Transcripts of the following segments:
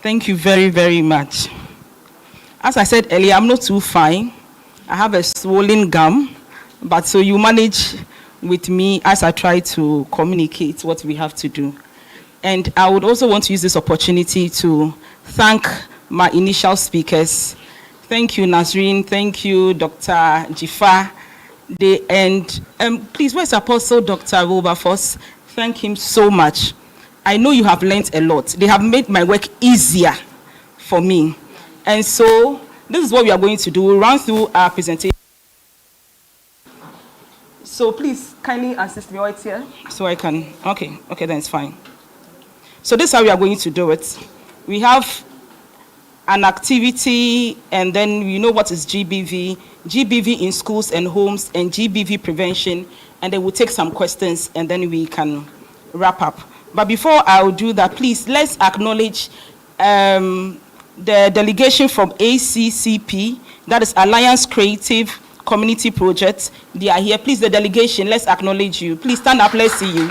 Thank you very, very much. As I said earlier, I'm not too fine. I have a swollen gum, but so you manage with me as I try to communicate what we have to do. And I would also want to use this opportunity to thank my initial speakers. Thank you, Nazreen. Thank you, Dr. Jifa. And please, where's Apostle Dr. Wilberforce? Thank him so much. I know you have learned a lot. They have made my work easier for me. And so this is what we are going to do. We'll run through our presentation. So please kindly assist me right here so I can, okay, then it's fine. So this is how we are going to do it. We have an activity, and then we know what is GBV, GBV in schools and homes, and GBV prevention, and then we'll take some questions, and then we can wrap up. But before I'll do that, please, let's acknowledge the delegation from ACCP, that is Alliance Creative Community Project. They are here. Please, the delegation, let's acknowledge you. Please stand up, let's see you.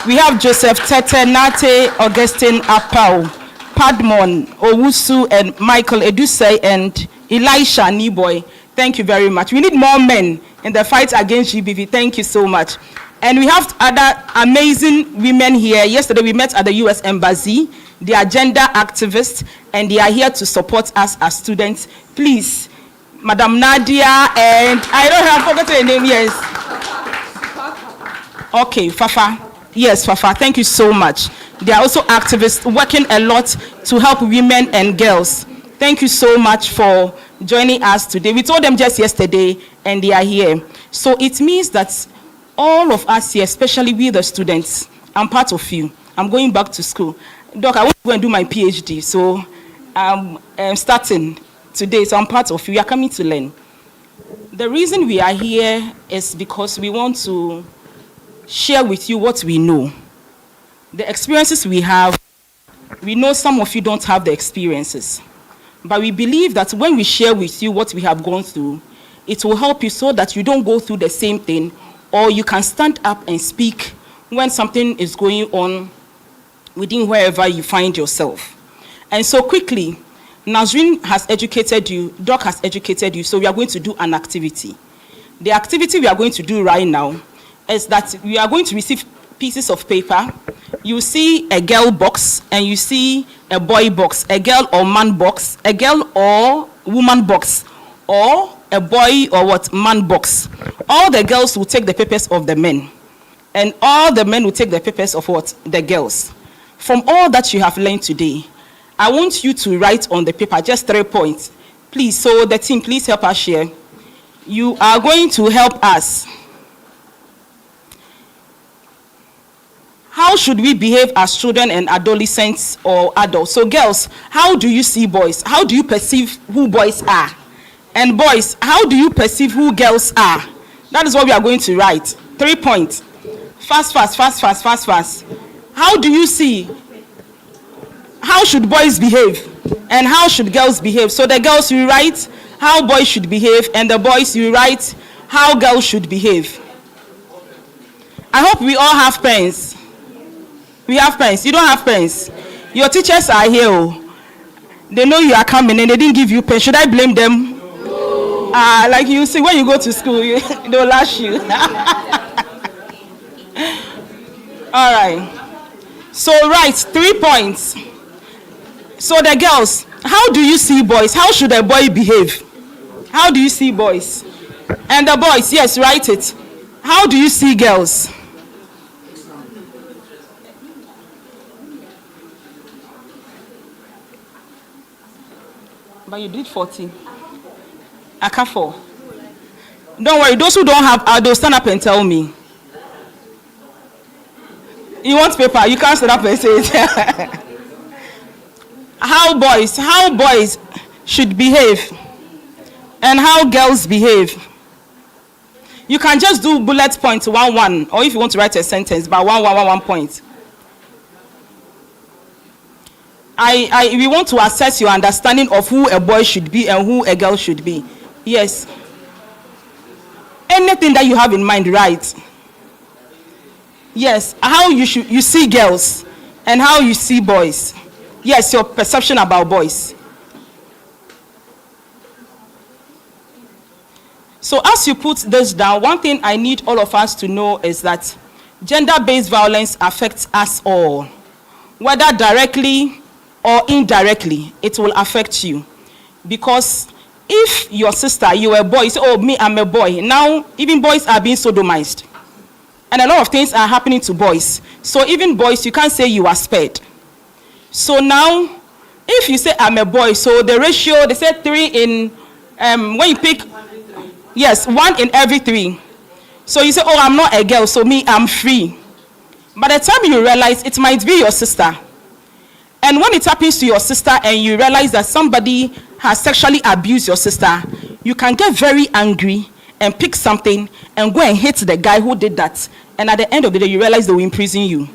We have Joseph Tete, Nate, Augustine Apau, Padmon, Owusu, and Michael Edusei, and Elisha Niboy. Thank you very much. We need more men in the fight against GBV. Thank you so much. And we have other amazing women here. Yesterday we met at the US Embassy. They are gender activists, and they are here to support us as students. Please, Madam Nadia, and I don't have forgotten her name, yes. Okay, Fafa. Yes, Fafa, thank you so much. They are also activists working a lot to help women and girls. Thank you so much for joining us today. We told them just yesterday, and they are here. So it means that all of us here, especially we the students, I'm part of you. I'm going back to school. Doc, I want to go and do my PhD, so I'm starting today, so I'm part of you. We are coming to learn. The reason we are here is because we want to share with you what we know. The experiences we have, we know some of you don't have the experiences. But we believe that when we share with you what we have gone through, it will help you so that you don't go through the same thing, or you can stand up and speak when something is going on within wherever you find yourself. And so quickly, Nazreen has educated you, Doc has educated you, so we are going to do an activity. The activity we are going to do right now is that we are going to receive pieces of paper. You see a girl box, and you see a boy box, a girl or man box, a girl or woman box, or a boy or man box. All the girls will take the papers of the men, and all the men will take the papers of the girls. From all that you have learned today, I want you to write on the paper just 3 points. Please, so the team, please help us share. You are going to help us. How should we behave as children and adolescents or adults? So girls, how do you see boys? How do you perceive who boys are? And boys, how do you perceive who girls are? That is what we are going to write. 3 points. Fast. How do you see? How should boys behave? And how should girls behave? So the girls, you write how boys should behave, and the boys, you write how girls should behave. I hope we all have pens. We have pens. You don't have pens. Your teachers are here. Oh. They know you are coming and they didn't give you pens. Should I blame them? No. Like you see, when you go to school, they'll lash you. All right. So write 3 points. So the girls, how do you see boys? How should a boy behave? How do you see boys? And the boys, yes, write it. How do you see girls? But you did 40. I can't 4. Don't worry, those who don't have, they'll stand up and tell me. You want paper, you can't stand up and say it. How boys should behave and how girls behave. You can just do bullet points 1-1, or if you want to write a sentence, but 1 point. We want to assess your understanding of who a boy should be and who a girl should be. Yes. anything that you have in mind, right? Yes, how you see girls and how you see boys. Yes, your perception about boys. So as you put this down, one thing I need all of us to know is that gender-based violence affects us all. Whether directly or indirectly, it will affect you. Because if your sister, you are a boy, you say, oh, me, I'm a boy. Now, even boys are being sodomized. And a lot of things are happening to boys. So even boys, you can't say you are spared. So now, if you say I'm a boy, so the ratio, they say 3 in, when you pick, yes, 1 in every 3. So you say, oh, I'm not a girl, so me, I'm free. By the time you realize, it might be your sister. And when it happens to your sister and you realize that somebody has sexually abused your sister, you can get very angry and pick something and go and hit the guy who did that. And at the end of the day, you realize they will imprison you.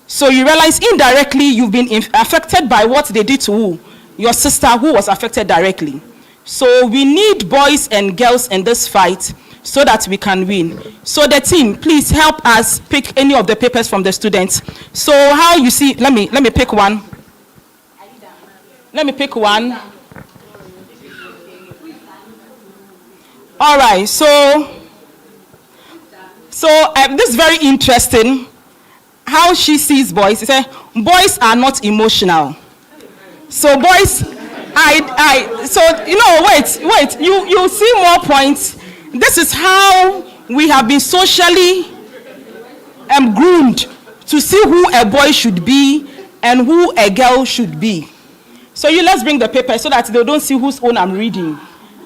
So you realize indirectly you've been affected by what they did to who? Your sister, who was affected directly. So we need boys and girls in this fight so that we can win. So the team, please help us pick any of the papers from the students. So how you see, let me pick one. Let me pick one. All right, so this is very interesting. How she sees boys. She said, boys are not emotional. So boys, so you know, wait, you see more points. This is how we have been socially groomed to see who a boy should be and who a girl should be. So let's bring the paper so that they don't see whose own I'm reading.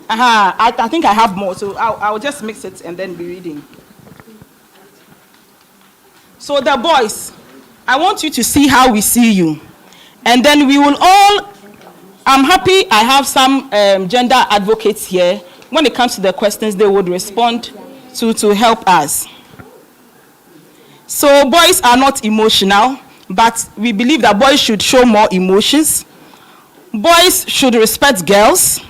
I think I have more, so I'll just mix it and then be reading. So the boys, I want you to see how we see you. And then we will all, I'm happy I have some gender advocates here. When it comes to the questions, they would respond to help us. So boys are not emotional, but we believe that boys should show more emotions. Boys should respect girls.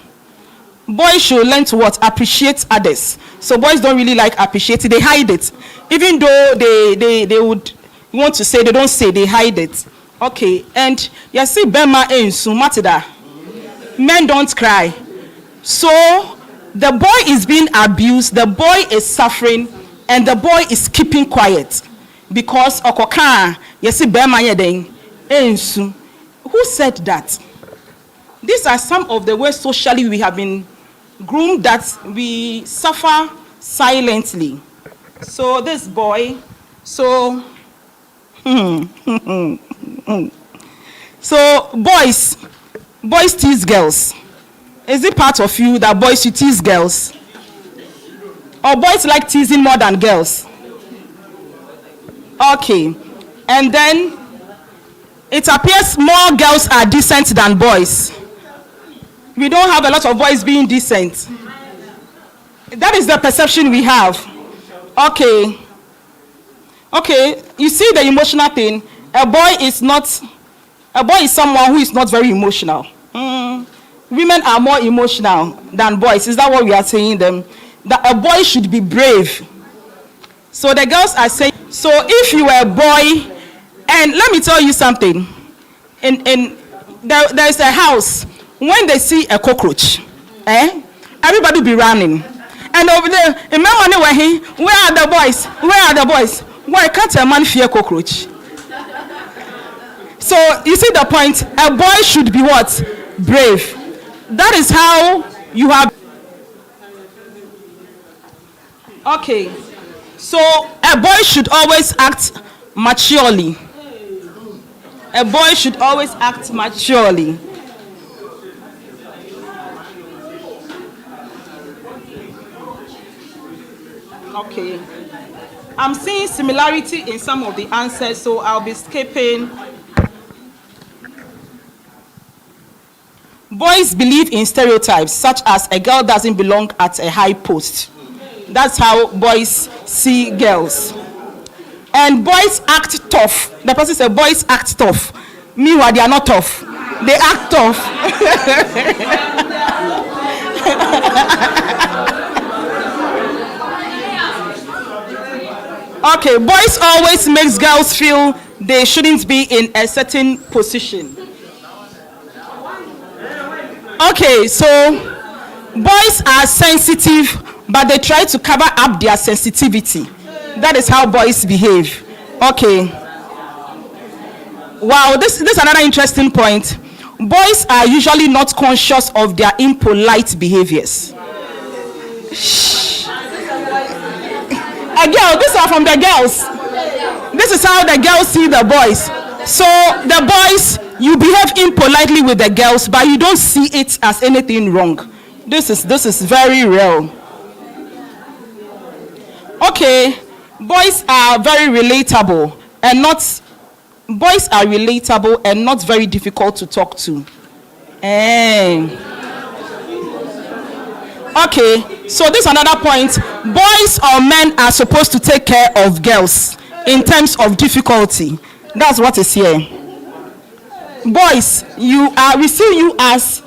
Boys should learn to what? Appreciate others. So boys don't really like appreciating, they hide it. Even though they would want to say, they don't say, they hide it. Okay, and you see, Bema Ensu Matida. Men don't cry. So the boy is being abused, the boy is suffering, and the boy is keeping quiet. Because Okoka, you see, Bema Ensu. Who said that? These are some of the ways socially we have been groomed that we suffer silently. So this boy, so boys tease girls. Is it part of you that boys should tease girls? Or boys like teasing more than girls? Okay. And then it appears more girls are decent than boys. We don't have a lot of boys being decent. That is the perception we have. Okay. Okay, you see the emotional thing. A boy is someone who is not very emotional. Women are more emotional than boys. Is that what we are saying them? That a boy should be brave. So the girls are saying, so if you were a boy, and let me tell you something. There is a house, when they see a cockroach, everybody be running. And over there, remember where are the boys? Where are the boys? Why can't a man fear cockroach? So you see the point. A boy should be what? Brave. That is how you have. Okay. So a boy should always act maturely. A boy should always act maturely. Okay. I'm seeing similarity in some of the answers, so I'll be skipping. Boys believe in stereotypes, such as a girl doesn't belong at a high post. That's how boys see girls. And boys act tough. The person said boys act tough. Meanwhile, they are not tough. They act tough. Okay, boys always makes girls feel they shouldn't be in a certain position. Okay, so boys are sensitive, but they try to cover up their sensitivity. That is how boys behave. Okay. Wow, this is another interesting point. Boys are usually not conscious of their impolite behaviors. Shh. A girl, these are from the girls. This is how the girls see the boys. So the boys, you behave impolitely with the girls, but you don't see it as anything wrong. This is very real. Okay, boys are very relatable and not very difficult to talk to. Okay, so this is another point. Boys or men are supposed to take care of girls in terms of difficulty. That's what is here. Boys, we see you as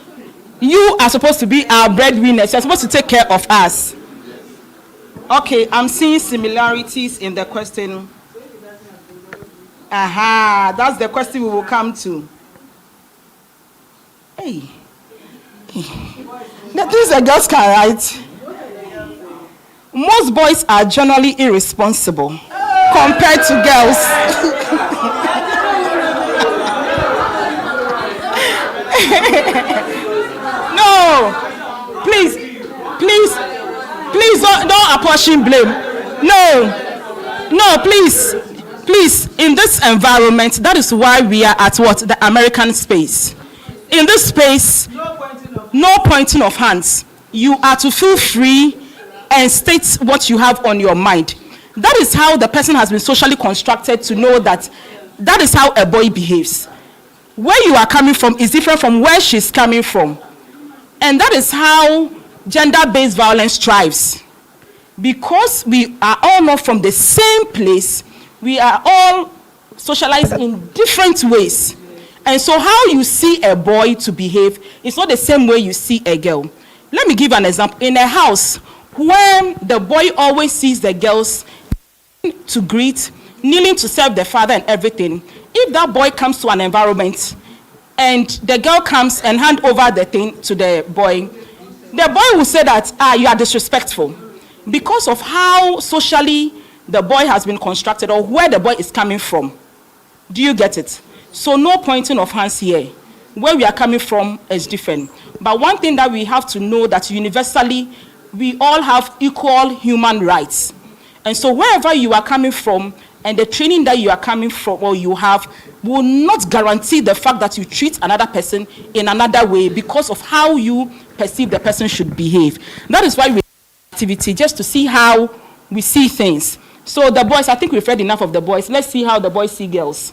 you are supposed to be our breadwinners. You're supposed to take care of us. Okay, I'm seeing similarities in the question. Aha, that's the question we will come to. Hey. The things that girls can write. Most boys are generally irresponsible compared to girls. No, please don't apportion blame. No, please. In this environment, that is why we are at what? The American space. In this space, no pointing of hands. You are to feel free and state what you have on your mind. That is how the person has been socially constructed to know that is how a boy behaves. Where you are coming from is different from where she's coming from. And that is how gender-based violence thrives. Because we are all not from the same place, we are all socialized in different ways. And so how you see a boy to behave is not the same way you see a girl. Let me give an example. In a house, when the boy always sees the girls to greet, kneeling to serve the father and everything, if that boy comes to an environment and the girl comes and hand over the thing to the boy will say that, you are disrespectful. Because of how socially the boy has been constructed or where the boy is coming from. Do you get it? So no pointing of hands here. Where we are coming from is different. But one thing that we have to know that universally, we all have equal human rights. And so wherever you are coming from and the training that you are coming from or you have will not guarantee the fact that you treat another person in another way because of how you perceive the person should behave. That is why we activity, just to see how we see things. So the boys, I think we've read enough of the boys. Let's see how the boys see girls.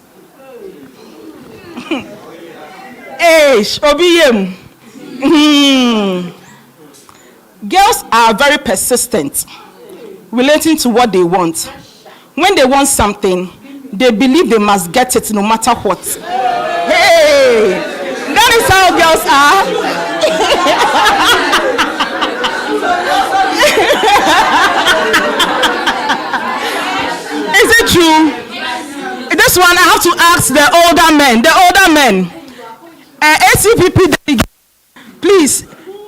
Girls are very persistent relating to what they want. When they want something, they believe they must get it no matter what. Hey, that is how girls are. Is it true? This one I have to ask the older men. ACPP, please,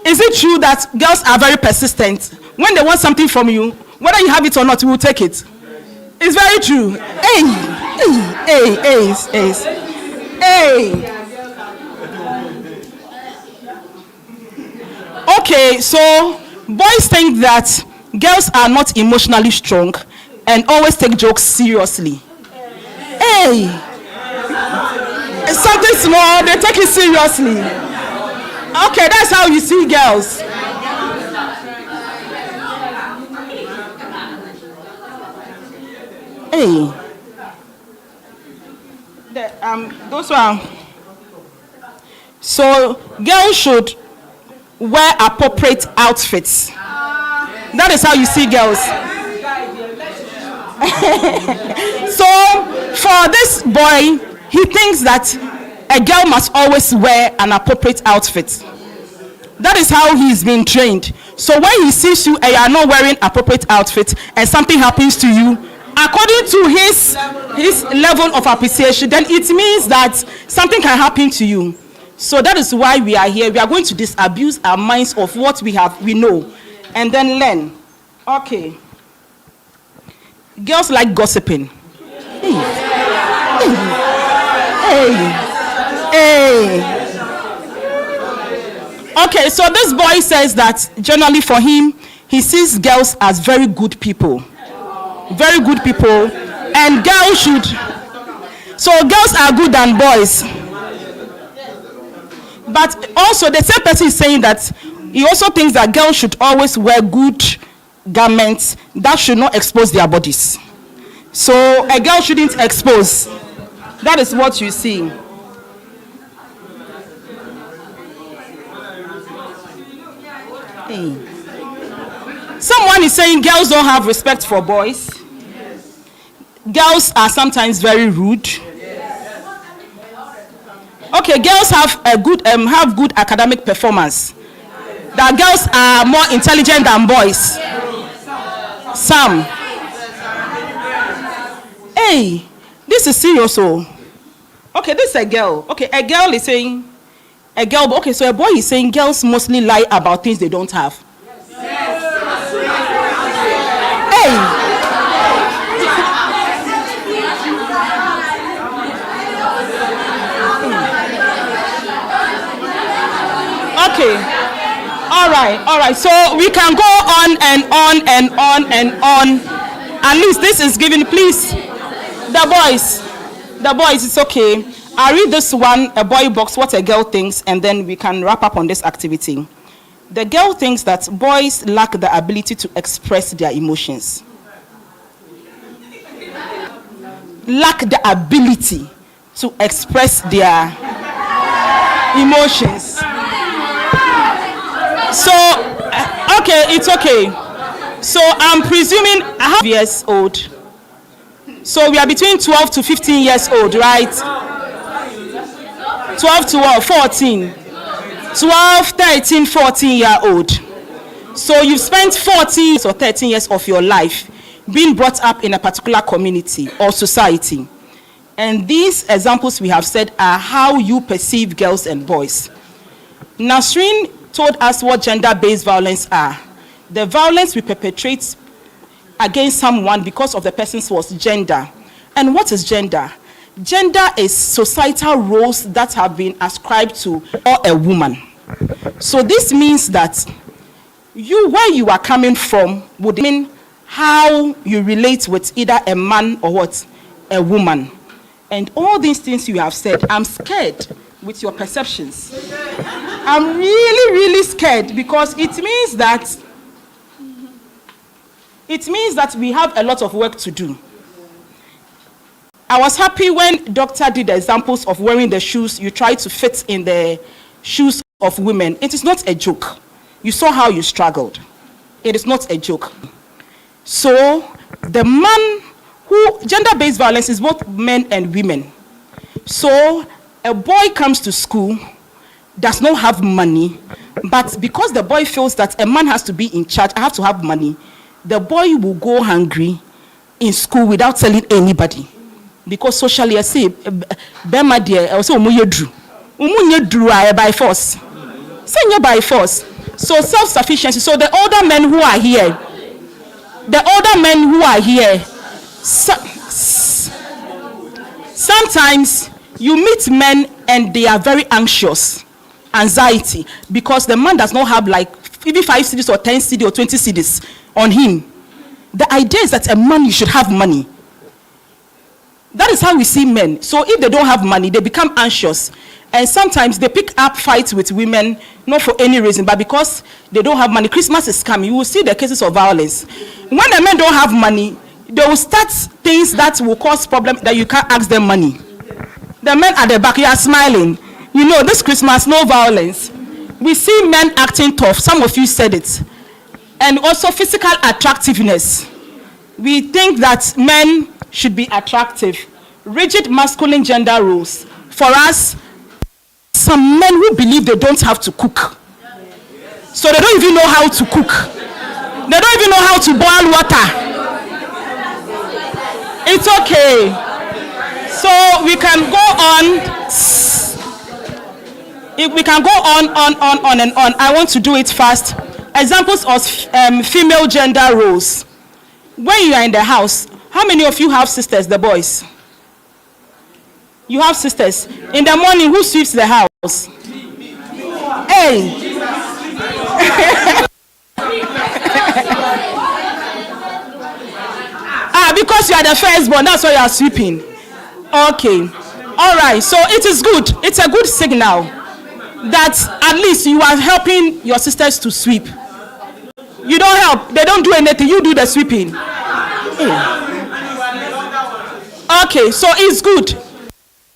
is it true that girls are very persistent? When they want something from you, whether you have it or not, you will take it. It's very true. Hey. Okay, so boys think that girls are not emotionally strong and always take jokes seriously. Hey, it's something small, they take it seriously. Okay, that's how you see girls. Hey, those one. So girls should wear appropriate outfits. That is how you see girls. So for this boy, he thinks that a girl must always wear an appropriate outfit. That is how he's been trained. So when he sees you and you are not wearing appropriate outfit and something happens to you, according to his level of appreciation, then it means that something can happen to you. So that is why we are here. We are going to disabuse our minds of what we know, and then learn. Okay. Girls like gossiping. Hey. Okay, so this boy says that generally for him, he sees girls as very good people. Very good people. And girls should. So girls are good than boys. But also the same person is saying that he also thinks that girls should always wear good garments that should not expose their bodies. So a girl shouldn't expose. That is what you see. Hey. Someone is saying girls don't have respect for boys. Girls are sometimes very rude. Okay, girls have good academic performance. That girls are more intelligent than boys. Some. Hey, this is serious. Oh. Okay, this is a girl. Okay, a girl is saying, okay, so a boy is saying girls mostly lie about things they don't have. Hey. Okay. All right. So we can go on and on and on and on. At least this is given, please. The boys, it's okay. I read this one, a boy box, what a girl thinks, and then we can wrap up on this activity. The girl thinks that boys lack the ability to express their emotions. Lack the ability to express their emotions. So, okay, it's okay. So I'm presuming I have years old. So we are between 12 to 15 years old, right? 12 to 14. 12, 13, 14-year-old. So you've spent 14 or 13 years of your life being brought up in a particular community or society. And these examples we have said are how you perceive girls and boys. Nasreen told us what gender-based violence are. The violence we perpetrate against someone because of the person's gender. And what is gender? Gender is societal roles that have been ascribed to a woman. So this means that where you are coming from would mean how you relate with either a man or a woman. And all these things you have said, I'm scared with your perceptions. I'm really, really scared because it means that we have a lot of work to do. I was happy when Doctor did the examples of wearing the shoes. You try to fit in the shoes of women. It is not a joke. You saw how you struggled. It is not a joke. So the man gender-based violence is both men and women. So a boy comes to school, does not have money, but because the boy feels that a man has to be in charge, I have to have money, the boy will go hungry in school without telling anybody. Because socially, I say, Bema dear, also by force. Say by force. So self-sufficiency. So the older men who are here, sometimes you meet men and they are very anxious, anxiety, because the man does not have like maybe 5 cedis or 10 cedis or 20 cedis on him. The idea is that a man, you should have money. That is how we see men. So if they don't have money, they become anxious. And sometimes they pick up fights with women, not for any reason, but because they don't have money. Christmas is coming. You will see the cases of violence. When the men don't have money, they will start things that will cause problems that you can't ask them money. The men at the back, you are smiling. You know, this Christmas, no violence. We see men acting tough. Some of you said it. And also physical attractiveness. We think that men should be attractive. Rigid masculine gender roles. For us, some men who believe they don't have to cook. So they don't even know how to cook. They don't even know how to boil water. It's okay. So we can go on. We can go on and on. I want to do it fast. Examples of female gender roles. When you are in the house, how many of you have sisters, the boys? You have sisters. In the morning, who sweeps the house? Hey. Because you are the firstborn, that's why you are sweeping. Okay. All right. So it is good. It's a good signal that at least you are helping your sisters to sweep. You don't help. They don't do anything. You do the sweeping. Okay. So it's good.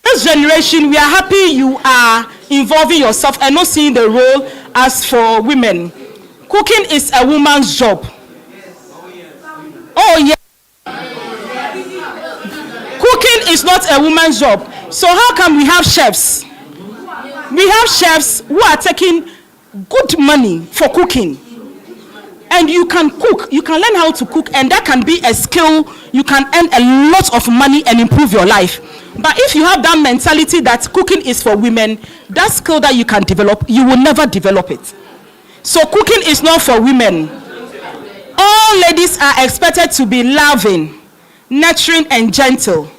This generation, we are happy you are involving yourself and not seeing the role as for women. Cooking is a woman's job. Oh, yeah. Cooking is not a woman's job. So how come we have chefs? We have chefs who are taking good money for cooking. And you can cook. You can learn how to cook, and that can be a skill. You can earn a lot of money and improve your life. But if you have that mentality that cooking is for women, that skill that you can develop, you will never develop it. So cooking is not for women. All ladies are expected to be loving, nurturing, and gentle.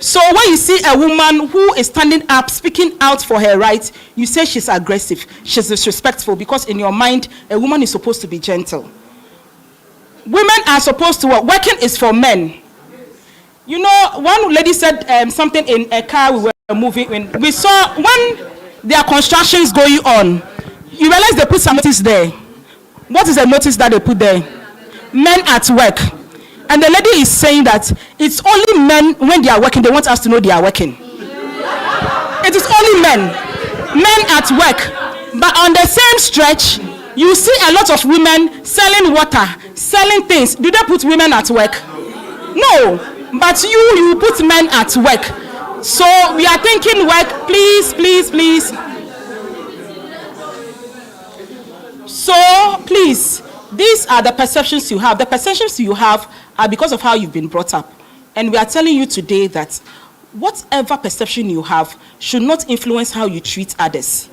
So when you see a woman who is standing up, speaking out for her rights, you say she's aggressive, she's disrespectful, because in your mind, a woman is supposed to be gentle. Women are supposed to work. Working is for men. You know, one lady said something in a car we were moving in. We saw when there are constructions going on, you realize they put some notice there. What is the notice that they put there? Men at work. And the lady is saying that it's only men, when they are working, they want us to know they are working. It is only men. Men at work. But on the same stretch, you see a lot of women selling water, selling things. Do they put women at work? No. But you put men at work. So we are thinking work, please, please, please. So please, these are the perceptions you have. The perceptions you have are because of how you've been brought up. And we are telling you today that whatever perception you have should not influence how you treat others.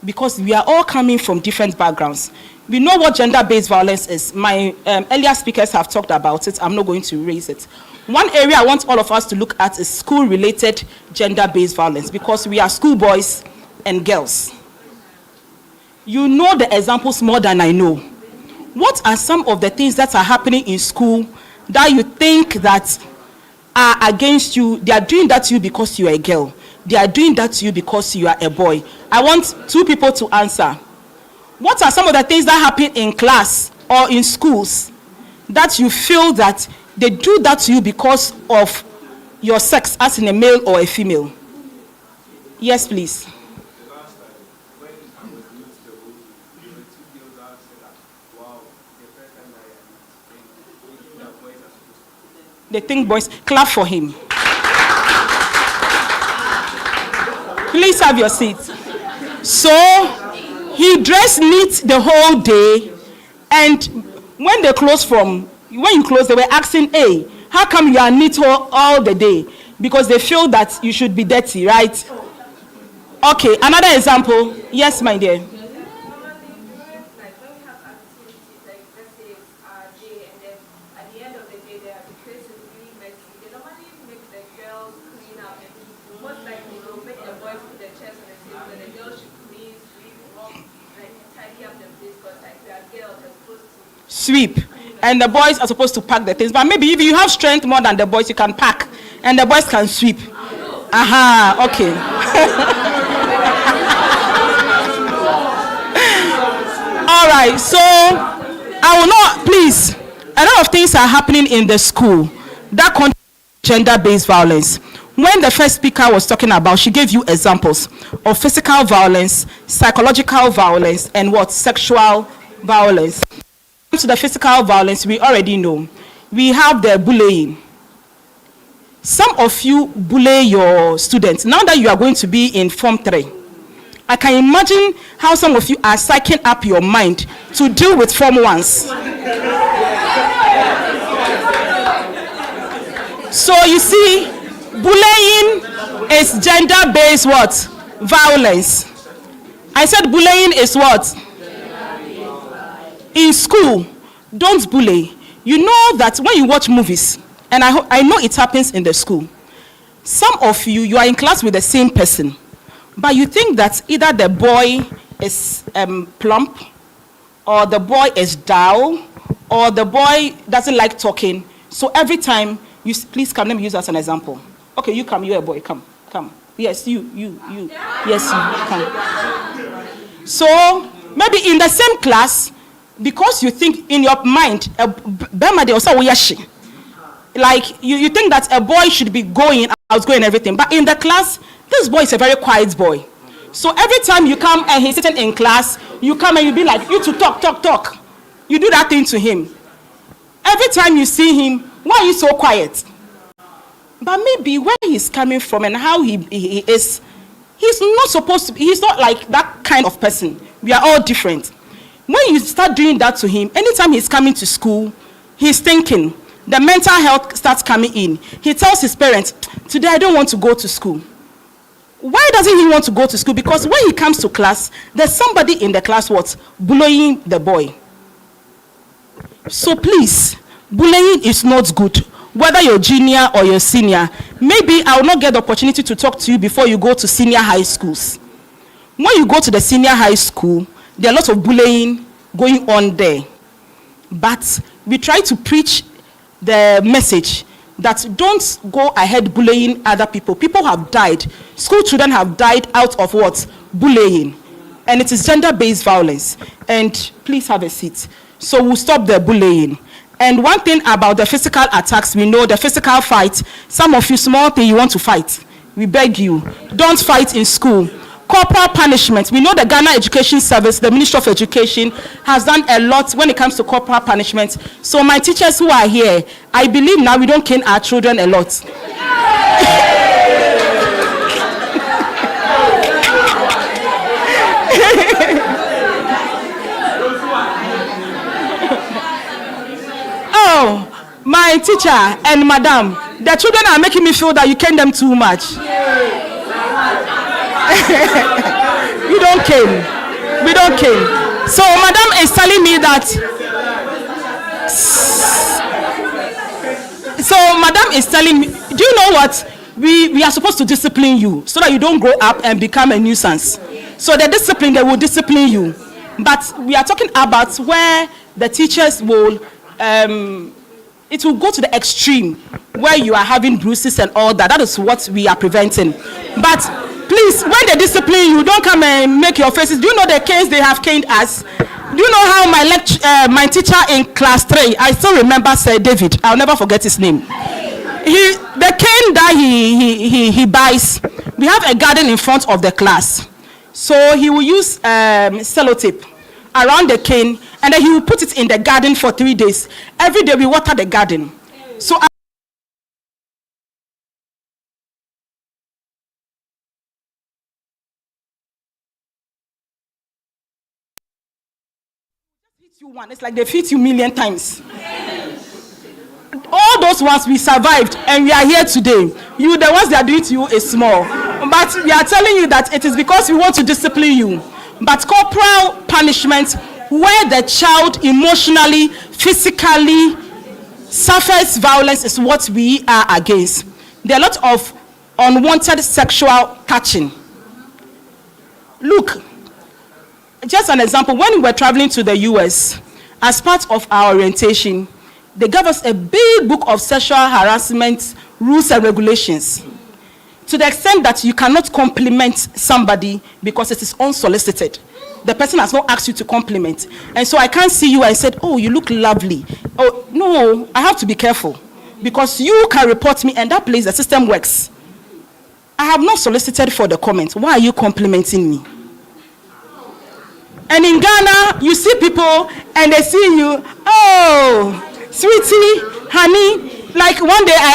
Because we are all coming from different backgrounds. We know what gender-based violence is. My earlier speakers have talked about it. I'm not going to raise it. One area I want all of us to look at is school-related gender-based violence, because we are schoolboys and girls. You know the examples more than I know. What are some of the things that are happening in school that you think that are against you? They are doing that to you because you are a girl. They are doing that to you because you are a boy. I want two people to answer. What are some of the things that happen in class or in schools that you feel that they do that to you because of your sex, as in a male or a female? Yes, please. They think boys. Clap for him. Please have your seat. So he dressed neat the whole day, and when you close, they were asking, hey, how come you are neat all the day? Because they feel that you should be dirty, right? Okay, another example. Yes, my dear. Sweep, and the boys are supposed to pack the things. But maybe if you have strength more than the boys, you can pack, and the boys can sweep. Aha, okay. All right, so I will not, please. A lot of things are happening in the school that contain gender-based violence. When the first speaker was talking about, she gave you examples of physical violence, psychological violence, and what? Sexual violence. To the physical violence, we already know. We have the bullying. Some of you bully your students. Now that you are going to be in Form 3, I can imagine how some of you are psyching up your mind to deal with Form 1s. So you see, bullying is gender-based what? Violence. I said bullying is what? In school, don't bully. You know that when you watch movies, and I know it happens in the school, some of you are in class with the same person, but you think that either the boy is plump, or the boy is dull, or the boy doesn't like talking. So every time, please come, let me use that as an example. Okay, you come, you're a boy, come. Yes, you. Yes, you, come. So, maybe in the same class, because you think in your mind, like you think that a boy should be outgoing and everything, but in the class, this boy is a very quiet boy. So every time you come and he's sitting in class, you come and you be like, you to talk. You do that thing to him. Every time you see him, why are you so quiet? But maybe where he's coming from and how he is, he's not supposed to be, he's not like that kind of person. We are all different. When you start doing that to him, anytime he's coming to school, he's thinking, the mental health starts coming in. He tells his parents, today I don't want to go to school. Why doesn't he want to go to school? Because when he comes to class, there's somebody in the class bullying the boy. So please, bullying is not good. Whether you're junior or you're senior, maybe I will not get the opportunity to talk to you before you go to senior high schools. When you go to the senior high school, there are lots of bullying going on there. But we try to preach the message that don't go ahead bullying other people. People have died. School children have died out of what? Bullying. And it is gender-based violence. And please have a seat. So we'll stop the bullying. And one thing about the physical attacks, we know the physical fight, some of you small thing you want to fight. We beg you, don't fight in school. Corporal punishment, we know the Ghana Education Service, the Ministry of Education, has done a lot when it comes to corporal punishment. So my teachers who are here, I believe now we don't cane our children a lot. Oh, my teacher and madam, the children are making me feel that you cane them too much. We don't cane. So madam is telling me that. So madam is telling me, do you know what? We are supposed to discipline you so that you don't grow up and become a nuisance. So the discipline, they will discipline you. But we are talking about where the teachers will, it will go to the extreme where you are having bruises and all that. That is what we are preventing. But please, when they discipline you, don't come and make your faces. Do you know the canes they have caned us? Do you know how my teacher in class 3, I still remember Sir David. I'll never forget his name. The cane that he buys, we have a garden in front of the class. So he will use sellotape around the cane, and then he will put it in the garden for 3 days. Every day we water the garden. So you one, it's like they feed you a million times. All those ones we survived and we are here today. You, the ones they are doing to you is small. But we are telling you that it is because we want to discipline you. But corporal punishment, where the child emotionally, physically suffers violence, is what we are against. There are a lot of unwanted sexual touching. Look, just an example, when we were traveling to the US, as part of our orientation, they gave us a big book of sexual harassment rules and regulations, to the extent that you cannot compliment somebody because it is unsolicited. The person has not asked you to compliment. And so I can't see you and said, oh, you look lovely. Oh, no, I have to be careful because you can report me, and that place, the system works. I have not solicited for the comment. Why are you complimenting me? And in Ghana, you see people and they see you, oh, sweetie, honey. Like one day I